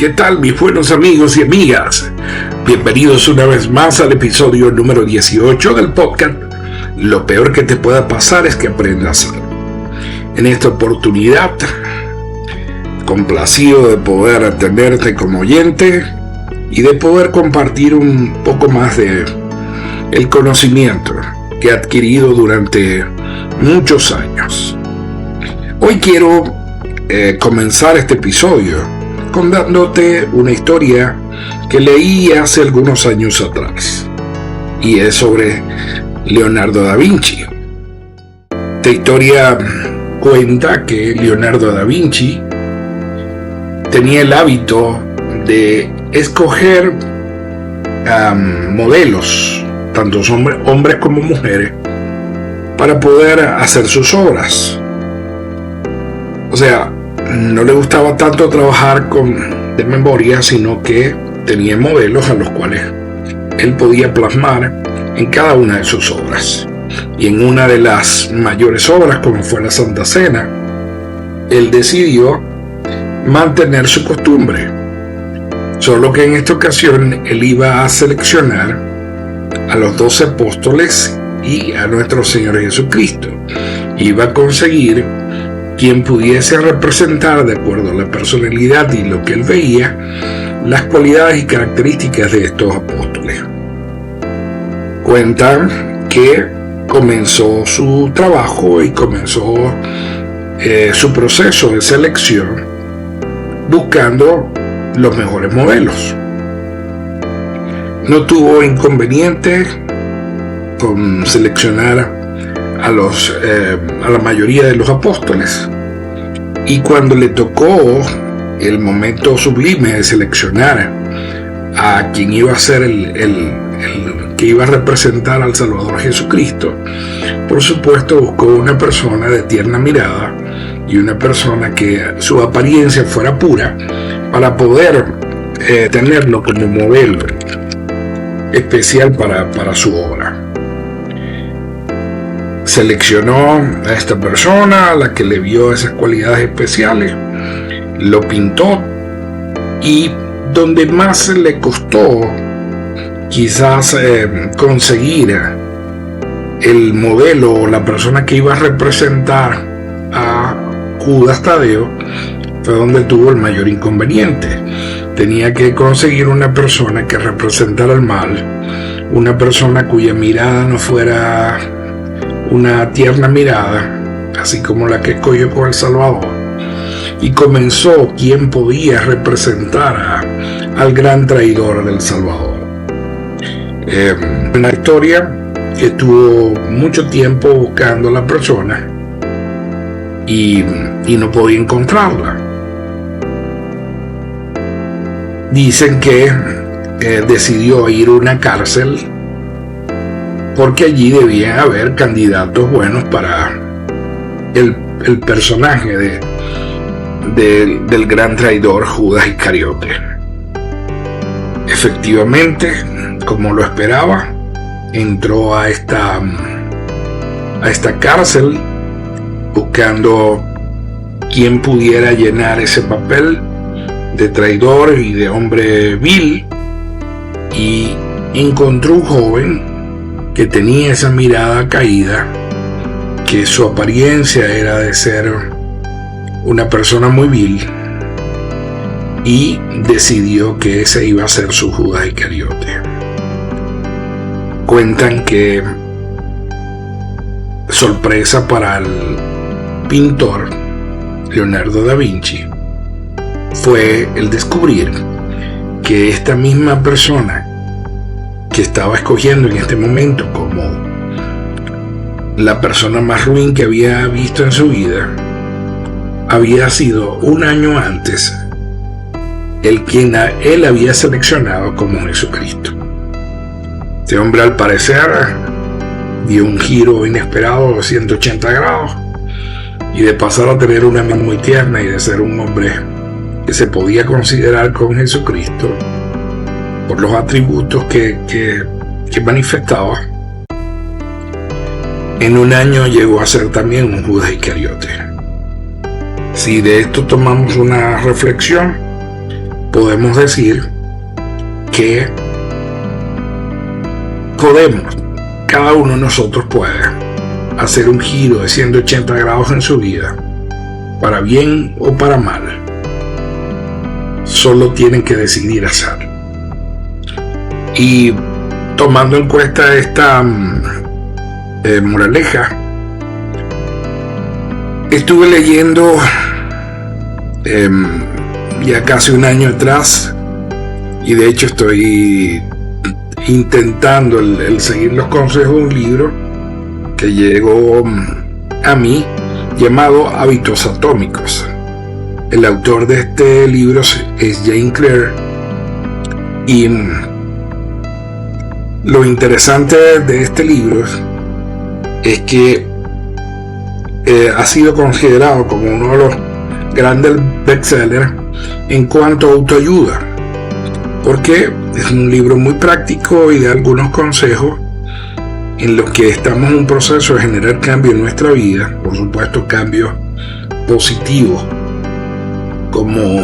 ¿Qué tal, mis buenos amigos y amigas? Bienvenidos una vez más al episodio número 18 del podcast Lo peor que te pueda pasar es que aprendas. En esta oportunidad, complacido de poder tenerte como oyente y de poder compartir un poco más de el conocimiento que he adquirido durante muchos años. Hoy quiero comenzar este episodio contándote una historia que leí hace algunos años atrás, y es sobre Leonardo da Vinci. Esta historia cuenta que Leonardo da Vinci tenía el hábito de escoger modelos, tanto hombres como mujeres, para poder hacer sus obras. O sea, no le gustaba tanto trabajar de memoria, sino que tenía modelos a los cuales él podía plasmar en cada una de sus obras. Y en una de las mayores obras, como fue la Santa Cena, él decidió mantener su costumbre. Solo que en esta ocasión él iba a seleccionar a los 12 apóstoles y a nuestro Señor Jesucristo. Iba a conseguir quien pudiese representar, de acuerdo a la personalidad y lo que él veía, las cualidades y características de estos apóstoles. Cuentan que comenzó su trabajo y comenzó su proceso de selección buscando los mejores modelos. No tuvo inconveniente con seleccionar a la mayoría de los apóstoles, y cuando le tocó el momento sublime de seleccionar a quien iba a ser el que iba a representar al Salvador Jesucristo, por supuesto buscó una persona de tierna mirada y una persona que su apariencia fuera pura para poder tenerlo como modelo especial para su obra. Seleccionó a esta persona, a la que le vio esas cualidades especiales, lo pintó, y donde más le costó quizás conseguir el modelo o la persona que iba a representar a Judas Tadeo, fue donde tuvo el mayor inconveniente. Tenía que conseguir una persona que representara el mal, una persona cuya mirada no fuera una tierna mirada, así como la que escogió con el Salvador, y comenzó quien podía representar al gran traidor del Salvador. Una historia que estuvo mucho tiempo buscando a la persona y no podía encontrarla. Dicen que decidió ir a una cárcel porque allí debían haber candidatos buenos para el personaje del gran traidor Judas Iscariote. Efectivamente, como lo esperaba, entró a esta cárcel buscando quien pudiera llenar ese papel de traidor y de hombre vil, y encontró un joven que tenía esa mirada caída, que su apariencia era de ser una persona muy vil, y decidió que ese iba a ser su Judas Iscariote. Cuentan que, sorpresa para el pintor Leonardo da Vinci, fue el descubrir que esta misma persona que estaba escogiendo en este momento como la persona más ruin que había visto en su vida, había sido un año antes el quien él había seleccionado como Jesucristo. Este hombre, al parecer, dio un giro inesperado de 180 grados, y de pasar a tener una mano muy tierna y de ser un hombre que se podía considerar con Jesucristo por los atributos que manifestaba, en un año llegó a ser también un Judas Iscariote. Si de esto tomamos una reflexión, podemos decir que cada uno de nosotros puede hacer un giro de 180 grados en su vida, para bien o para mal. Solo tienen que decidir hacerlo. Y tomando en cuenta esta moraleja, estuve leyendo ya casi un año atrás, y de hecho estoy intentando el seguir los consejos de un libro que llegó a mí llamado Hábitos Atómicos. El autor de este libro es James Clear, y lo interesante de este libro es que ha sido considerado como uno de los grandes bestsellers en cuanto a autoayuda, porque es un libro muy práctico y de algunos consejos en los que estamos en un proceso de generar cambio en nuestra vida, por supuesto cambios positivos, como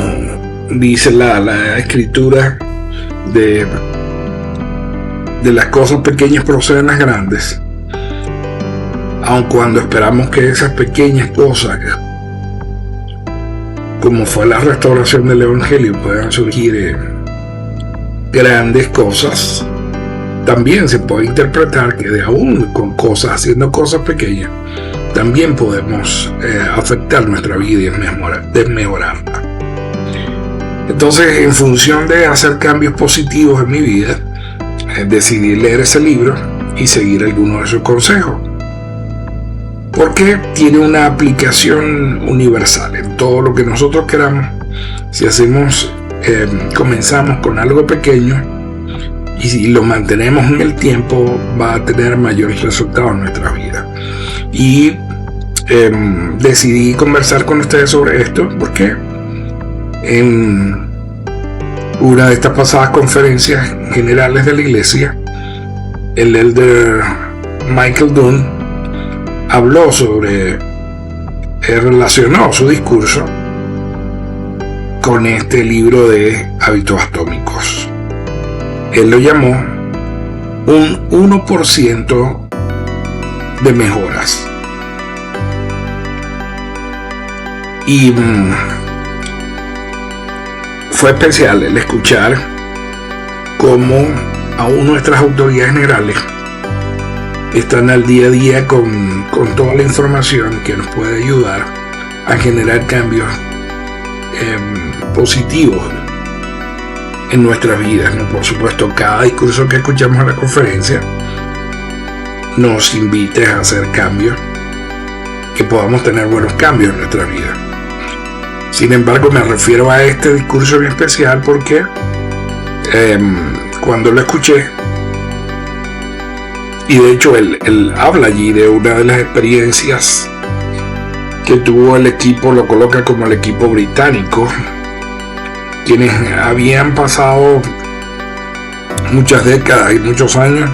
dice la escritura de las cosas pequeñas proceden las grandes, aun cuando esperamos que esas pequeñas cosas, como fue la restauración del Evangelio, puedan surgir grandes cosas. También se puede interpretar que de aún con cosas, haciendo cosas pequeñas, también podemos afectar nuestra vida y desmejorarla. Entonces, en función de hacer cambios positivos en mi vida, decidí leer ese libro y seguir algunos de sus consejos, porque tiene una aplicación universal en todo lo que nosotros queramos. Si comenzamos con algo pequeño y si lo mantenemos en el tiempo, va a tener mayores resultados en nuestra vida. Y decidí conversar con ustedes sobre esto porque en una de estas pasadas conferencias generales de la iglesia, el elder Michael Dunn habló relacionó su discurso con este libro de Hábitos Atómicos. Él lo llamó un 1% de mejoras. Y fue especial el escuchar cómo aún nuestras autoridades generales están al día a día con toda la información que nos puede ayudar a generar cambios positivos en nuestras vidas, ¿no? Por supuesto, cada discurso que escuchamos en la conferencia nos invita a hacer cambios, que podamos tener buenos cambios en nuestra vida. Sin embargo, me refiero a este discurso en especial porque cuando lo escuché, y de hecho él habla allí de una de las experiencias que tuvo el equipo, lo coloca como el equipo británico, quienes habían pasado muchas décadas y muchos años,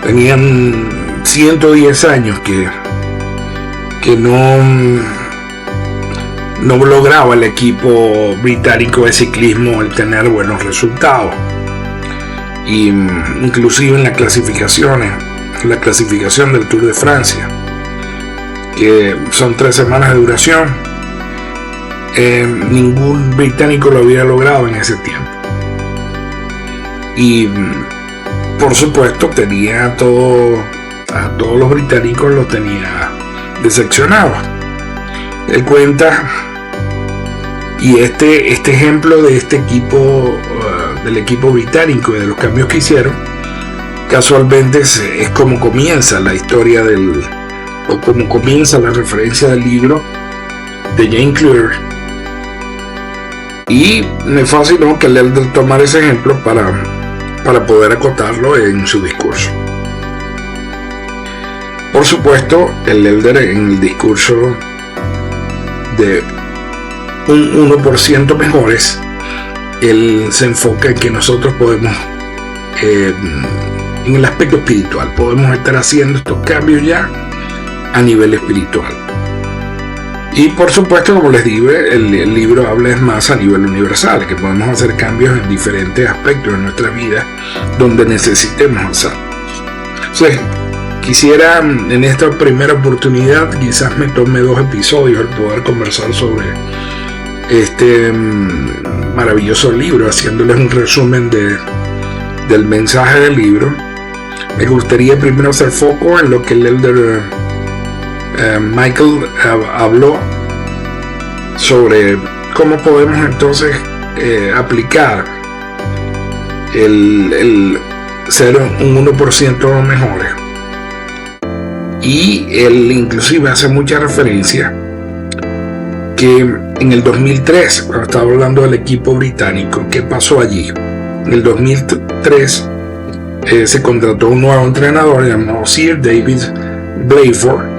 tenían 110 años que no lograba el equipo británico de ciclismo el tener buenos resultados. Y inclusive en la clasificación del Tour de Francia, que son 3 semanas de duración, ningún británico lo había logrado en ese tiempo. Y por supuesto tenía a todos los británicos los tenía decepcionados. Él cuenta, y este ejemplo de este equipo, del equipo británico y de los cambios que hicieron, casualmente es como comienza la historia o como comienza la referencia del libro de James Clear. Y me fascinó que él tomara ese ejemplo para poder acotarlo en su discurso. Por supuesto, el elder en el discurso de un 1% mejores, él se enfoca en que nosotros podemos, en el aspecto espiritual, podemos estar haciendo estos cambios ya a nivel espiritual. Y por supuesto, como les digo, el libro habla más a nivel universal, que podemos hacer cambios en diferentes aspectos de nuestra vida donde necesitemos hacerlo. Entonces, quisiera en esta primera oportunidad, quizás me tome 2 episodios el poder conversar sobre este maravilloso libro, haciéndoles un resumen del mensaje del libro. Me gustaría primero hacer foco en lo que el elder Michael habló sobre cómo podemos entonces aplicar el ser un 1% mejores. Y él inclusive hace mucha referencia que en el 2003, cuando estaba hablando del equipo británico, ¿qué pasó allí? En el 2003 se contrató un nuevo entrenador llamado Sir David Blayford,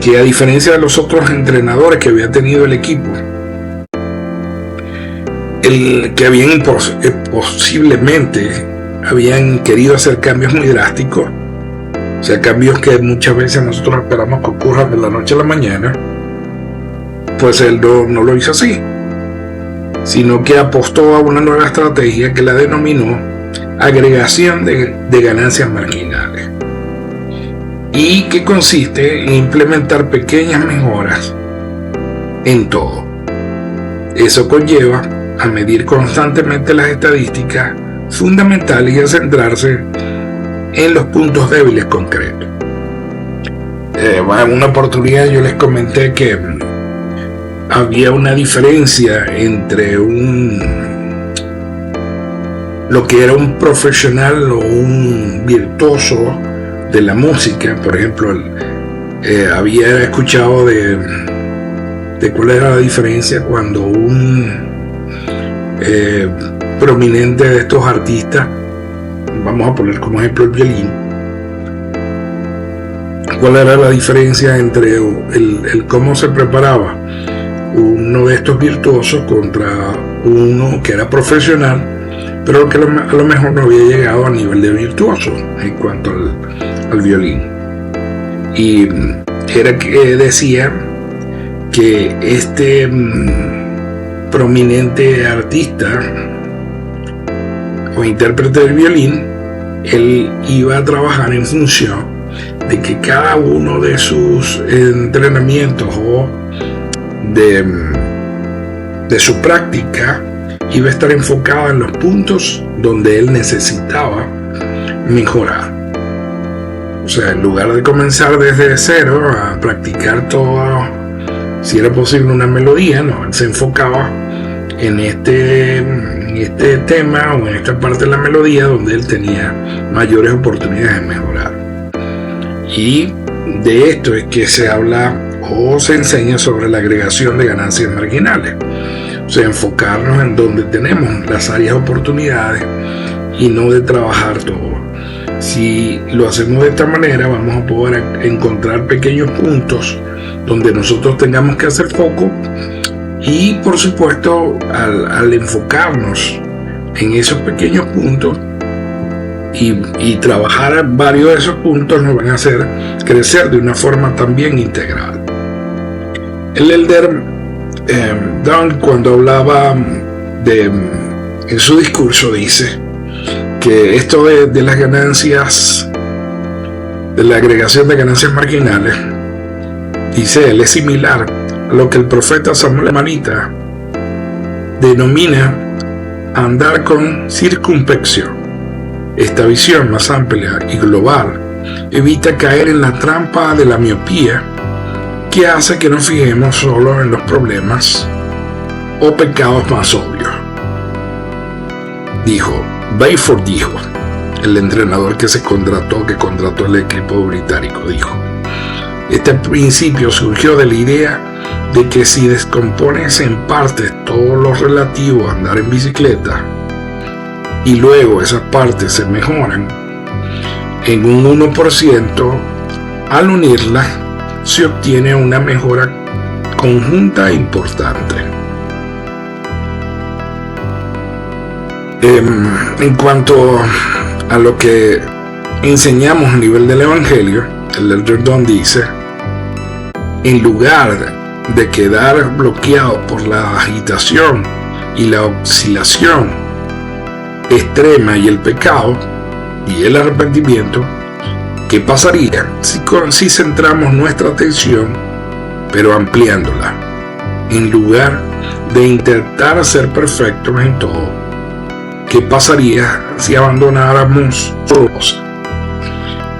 que a diferencia de los otros entrenadores que había tenido el equipo, que habían posiblemente habían querido hacer cambios muy drásticos, o sea, cambios que muchas veces nosotros esperamos que ocurran de la noche a la mañana, pues él no lo hizo así, sino que apostó a una nueva estrategia que la denominó agregación de ganancias marginales, y que consiste en implementar pequeñas mejoras en todo. Eso conlleva a medir constantemente las estadísticas fundamentales y a centrarse en los puntos débiles concretos. En una oportunidad yo les comenté que había una diferencia entre lo que era un profesional o un virtuoso de la música. Por ejemplo, había escuchado de cuál era la diferencia cuando un prominente de estos artistas, vamos a poner como ejemplo el violín, cuál era la diferencia entre el cómo se preparaba uno de estos virtuosos contra uno que era profesional, pero que a lo mejor no había llegado a nivel de virtuoso en cuanto al violín. Y era que decía que este prominente artista o intérprete del violín, él iba a trabajar en función de que cada uno de sus entrenamientos o de su práctica iba a estar enfocado en los puntos donde él necesitaba mejorar. O sea, en lugar de comenzar desde cero a practicar todo, si era posible, una melodía, no, él se enfocaba en este tema o en esta parte de la melodía donde él tenía mayores oportunidades de mejorar. Y de esto es que se habla o se enseña sobre la agregación de ganancias marginales. O sea, enfocarnos en donde tenemos las áreas de oportunidades y no de trabajar todo. Si lo hacemos de esta manera, vamos a poder encontrar pequeños puntos donde nosotros tengamos que hacer foco, y por supuesto al enfocarnos en esos pequeños puntos y trabajar varios de esos puntos, nos van a hacer crecer de una forma también integral. El elder Don, cuando hablaba en su discurso, dice que esto de las ganancias, de la agregación de ganancias marginales, dice él, es similar a lo que el profeta Samuel Amanita denomina andar con circunspección. Esta visión más amplia y global evita caer en la trampa de la miopía, que hace que nos fijemos solo en los problemas o pecados más obvios. Blayford dijo, el entrenador que contrató el equipo británico, dijo: este principio surgió de la idea de que si descompones en partes todo lo relativo a andar en bicicleta y luego esas partes se mejoran en un 1%, al unirlas se obtiene una mejora conjunta importante. En cuanto a lo que enseñamos a nivel del Evangelio, el elder Don dice: en lugar de quedar bloqueado por la agitación y la oscilación extrema y el pecado y el arrepentimiento, ¿qué pasaría si centramos nuestra atención, pero ampliándola, en lugar de intentar ser perfectos en todo? ¿Qué pasaría si abandonáramos solo una cosa?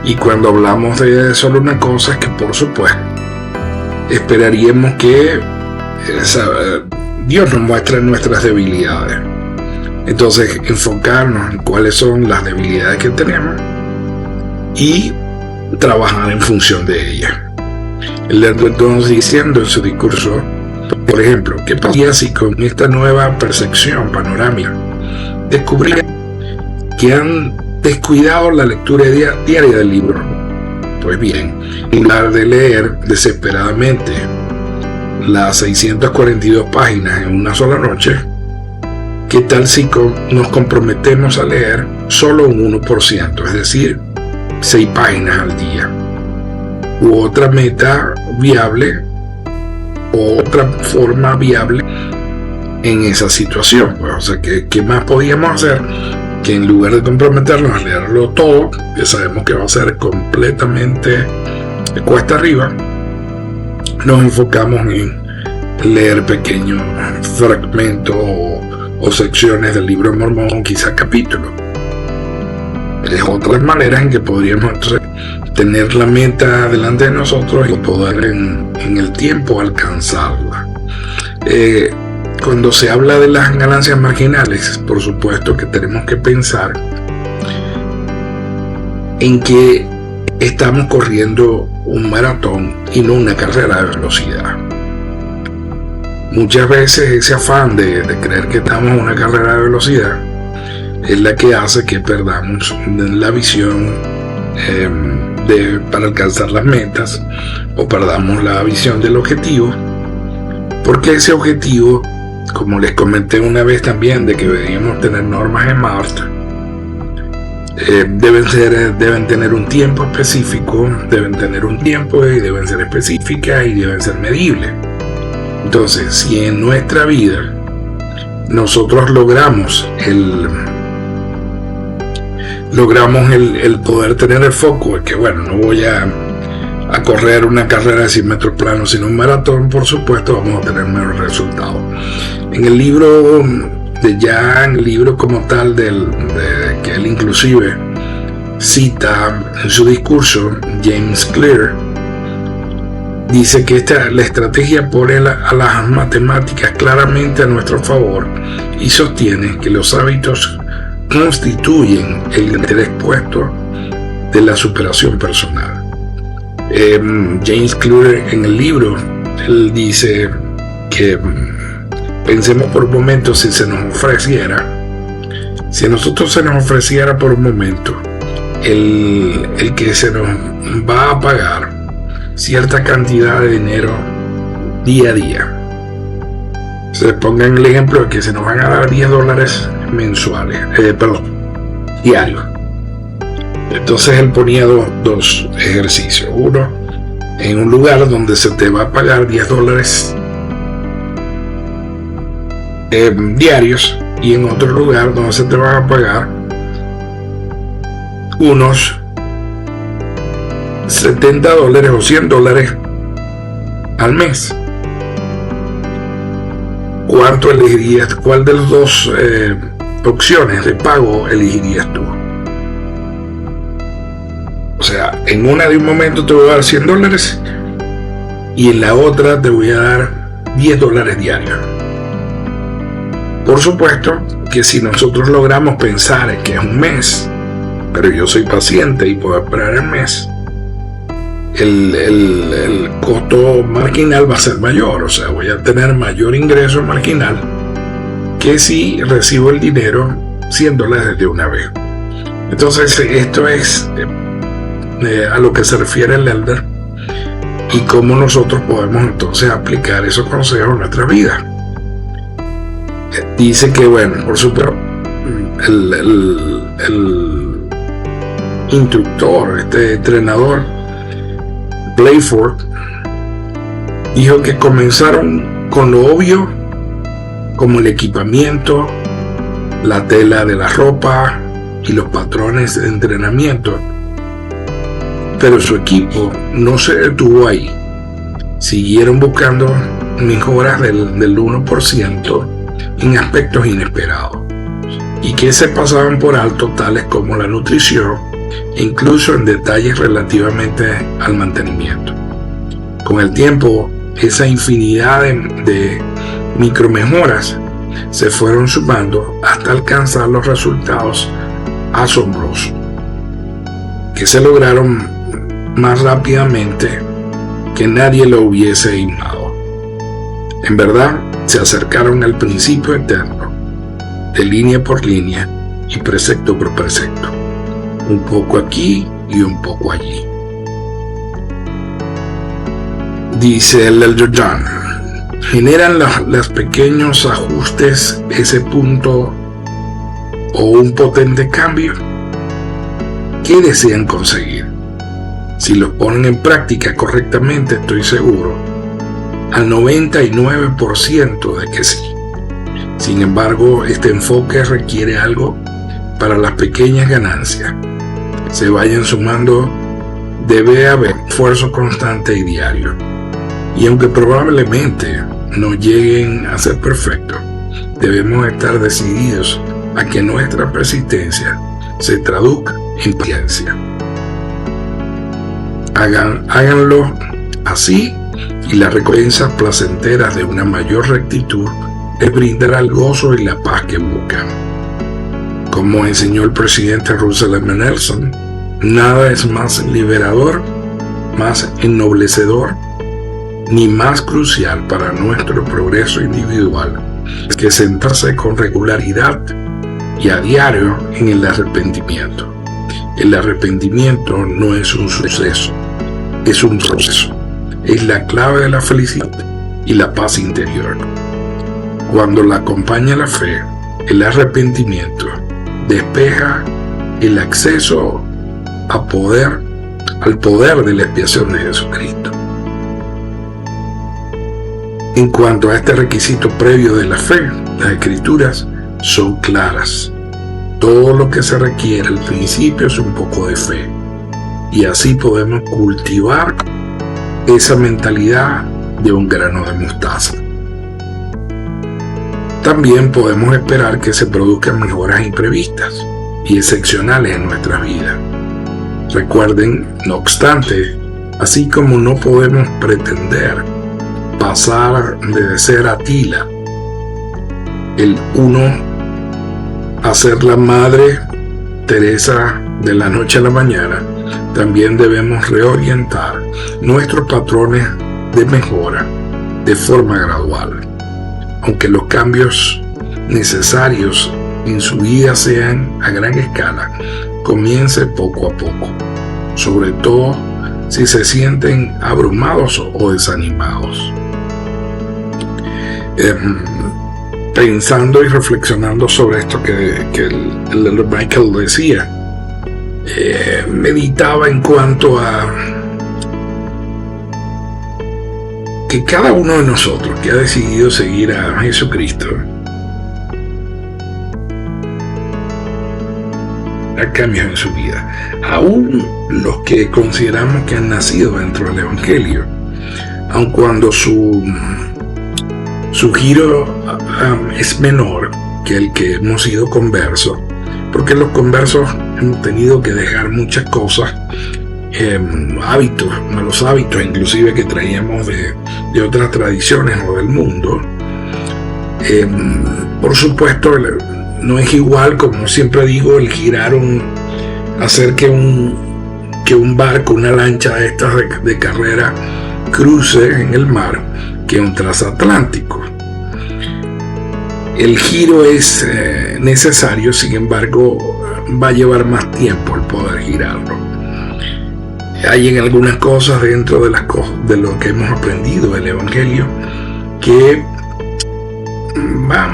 Y cuando hablamos de solo una cosa, es que por supuesto esperaríamos que Dios nos muestre nuestras debilidades. Entonces, enfocarnos en cuáles son las debilidades que tenemos y trabajar en función de ellas. El entonces diciendo en su discurso, por ejemplo, ¿qué pasaría si con esta nueva percepción panorámica descubrieran que han descuidado la lectura diaria del libro? Pues bien, en lugar de leer desesperadamente las 642 páginas en una sola noche, ¿qué tal si nos comprometemos a leer solo un 1%, es decir, 6 páginas al día? U otra meta viable, o otra forma viable en esa situación. Pues, o sea, ¿qué más podíamos hacer que en lugar de comprometernos a leerlo todo, que sabemos que va a ser completamente cuesta arriba, nos enfocamos en leer pequeños fragmentos o secciones del libro de Mormón, quizá capítulos? Es otras maneras en que podríamos tener la meta delante de nosotros y poder en el tiempo alcanzarla. Cuando se habla de las ganancias marginales, por supuesto que tenemos que pensar en que estamos corriendo un maratón y no una carrera de velocidad. Muchas veces ese afán de creer que estamos en una carrera de velocidad es la que hace que perdamos la visión para alcanzar las metas, o perdamos la visión del objetivo, porque ese objetivo, como les comenté una vez también, de que deberíamos tener normas en Marte, deben tener un tiempo específico, deben tener un tiempo y deben ser específicas y deben ser medibles. Entonces, si en nuestra vida nosotros logramos el poder tener el foco, es que bueno, no voy a correr una carrera de 100 metros planos, sino un maratón, por supuesto vamos a tener mejores resultados. En el libro en el libro como tal que él inclusive cita en su discurso, James Clear dice que la estrategia pone a las matemáticas claramente a nuestro favor y sostiene que los hábitos constituyen el interés puesto de la superación personal. James Clear en el libro, él dice que pensemos por un momento si a nosotros se nos ofreciera por un momento el que se nos va a pagar cierta cantidad de dinero día a día. Se pongan el ejemplo de que se nos van a dar $10 diarios. Entonces él ponía dos ejercicios. Uno, en un lugar donde se te va a pagar $10 diarios, y en otro lugar donde se te van a pagar unos $70 o $100 al mes. ¿Cuánto elegirías? ¿Cuál de las dos opciones de pago elegirías tú? O sea, en una de un momento te voy a dar $100 y en la otra te voy a dar $10 diarios. Por supuesto que si nosotros logramos pensar que es un mes, pero yo soy paciente y puedo esperar el mes, el costo marginal va a ser mayor, o sea, voy a tener mayor ingreso marginal que si recibo el dinero $100 de una vez. Entonces esto es a lo que se refiere el elder y cómo nosotros podemos entonces aplicar esos consejos en nuestra vida. Dice que bueno, por supuesto, el instructor, entrenador Playford, Dijo que comenzaron con lo obvio, como el equipamiento, la tela de la ropa y los patrones de entrenamiento. Pero su equipo no se detuvo ahí. Siguieron buscando mejoras del 1% en aspectos inesperados y que se pasaban por alto, tales como la nutrición e incluso en detalles relativamente al mantenimiento. Con el tiempo, esa infinidad de micromejoras se fueron sumando hasta alcanzar los resultados asombrosos que se lograron más rápidamente que nadie lo hubiese imaginado. En verdad, se acercaron al principio eterno, de línea por línea y precepto por precepto, un poco aquí y un poco allí. Dice el Elder John: ¿generan los pequeños ajustes ese punto o un potente cambio? ¿Qué desean conseguir? Si los ponen en práctica correctamente, estoy seguro al 99% de que sí. Sin embargo, este enfoque requiere algo para las pequeñas ganancias se vayan sumando. Debe haber esfuerzo constante y diario. Y aunque probablemente no lleguen a ser perfectos, debemos estar decididos a que nuestra persistencia se traduzca en paciencia. Háganlo así y las recompensas placenteras de una mayor rectitud les brindará el gozo y la paz que buscan. Como enseñó el presidente Russell M. Nelson, nada es más liberador, más ennoblecedor, ni más crucial para nuestro progreso individual que sentarse con regularidad y a diario en el arrepentimiento. El arrepentimiento no es un suceso, es un proceso. Es la clave de la felicidad y la paz interior. Cuando la acompaña la fe, el arrepentimiento despeja el acceso al poder de la expiación de Jesucristo. En cuanto a este requisito previo de la fe, las Escrituras son claras. Todo lo que se requiere al principio es un poco de fe, y así podemos cultivar esa mentalidad de un grano de mostaza. También podemos esperar que se produzcan mejoras imprevistas y excepcionales en nuestras vidas. Recuerden, no obstante, así como no podemos pretender pasar de ser Atila, el uno, a ser la Madre Teresa de la noche a la mañana, también debemos reorientar nuestros patrones de mejora de forma gradual. Aunque los cambios necesarios en su vida sean a gran escala, comience poco a poco, sobre todo si se sienten abrumados o desanimados. Pensando y reflexionando sobre esto que el Michael decía, meditaba en cuanto a que cada uno de nosotros que ha decidido seguir a Jesucristo ha cambios en su vida. Aún los que consideramos que han nacido dentro del Evangelio, aun cuando su giro es menor que el que hemos sido conversos, porque los conversos hemos tenido que dejar muchas cosas, malos hábitos inclusive que traíamos de otras tradiciones o del mundo. Por supuesto, no es igual, como siempre digo, el girar hacer que un barco, una lancha de estas de carrera cruce en el mar, que un transatlántico. El giro es necesario, sin embargo, va a llevar más tiempo el poder girarlo. Hay en algunas cosas dentro de lo que hemos aprendido del Evangelio que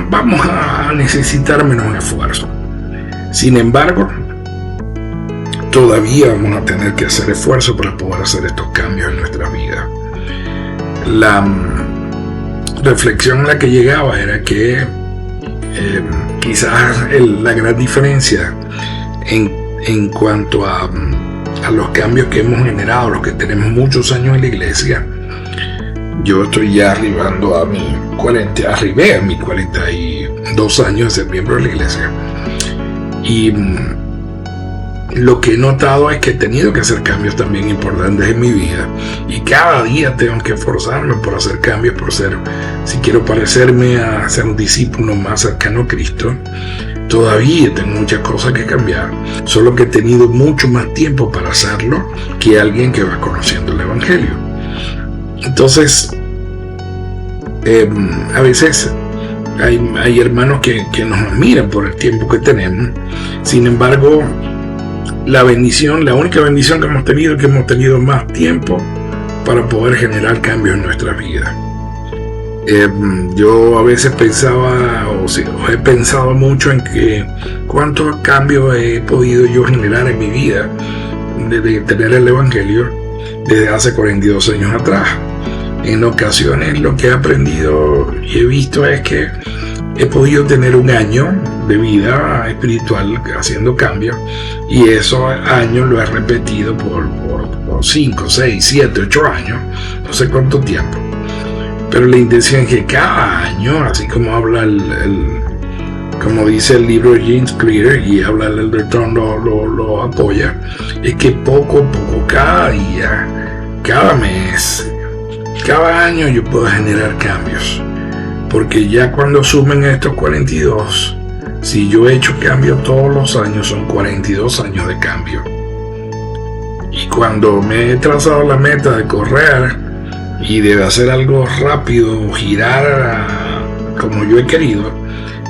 vamos a necesitar menos esfuerzo. Sin embargo, todavía vamos a tener que hacer esfuerzo para poder hacer estos cambios en nuestra vida. la reflexión a la que llegaba era que quizás la gran diferencia en cuanto a los cambios que hemos generado, los que tenemos muchos años en la iglesia. Yo estoy ya arribé a mis 42 años de ser miembro de la iglesia. Y lo que he notado es que he tenido que hacer cambios también importantes en mi vida. Y cada día tengo que esforzarme por hacer cambios, si quiero parecerme a ser un discípulo más cercano a Cristo. Todavía tengo muchas cosas que cambiar, solo que he tenido mucho más tiempo para hacerlo que alguien que va conociendo el Evangelio. Entonces, a veces hay hermanos que nos admiran por el tiempo que tenemos. Sin embargo, la única bendición que hemos tenido es que hemos tenido más tiempo para poder generar cambios en nuestra vida. Yo a veces pensaba, o he pensado mucho en que cuántos cambios he podido yo generar en mi vida desde tener el Evangelio desde hace 42 años atrás. En ocasiones lo que he aprendido y he visto es que he podido tener un año de vida espiritual haciendo cambios, y esos años lo he repetido por 5, 6, 7, 8 años, no sé cuánto tiempo. Pero la intención es que cada año, así como habla como dice el libro de James Clear, y habla el Elder Tom lo apoya, es que poco a poco, cada día, cada mes, cada año yo puedo generar cambios. Porque ya cuando sumen estos 42, si yo he hecho cambios todos los años, son 42 años de cambio. Y cuando me he trazado la meta de correr y de hacer algo rápido, girar como yo he querido,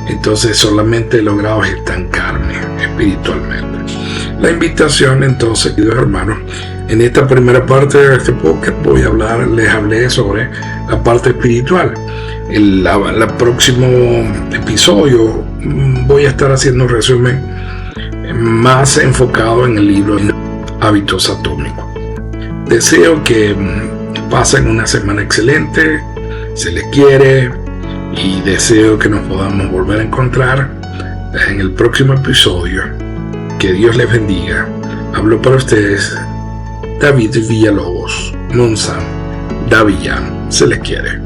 entonces solamente he logrado estancarme espiritualmente. La invitación entonces, queridos hermanos, en esta primera parte de este podcast les hablé sobre la parte espiritual. El próximo episodio voy a estar haciendo un resumen más enfocado en el libro Hábitos Atómicos. Deseo que pasen una semana excelente, se les quiere, y deseo que nos podamos volver a encontrar en el próximo episodio. Que Dios les bendiga. Hablo para ustedes David Villalobos, Monsan, Davillán, se les quiere.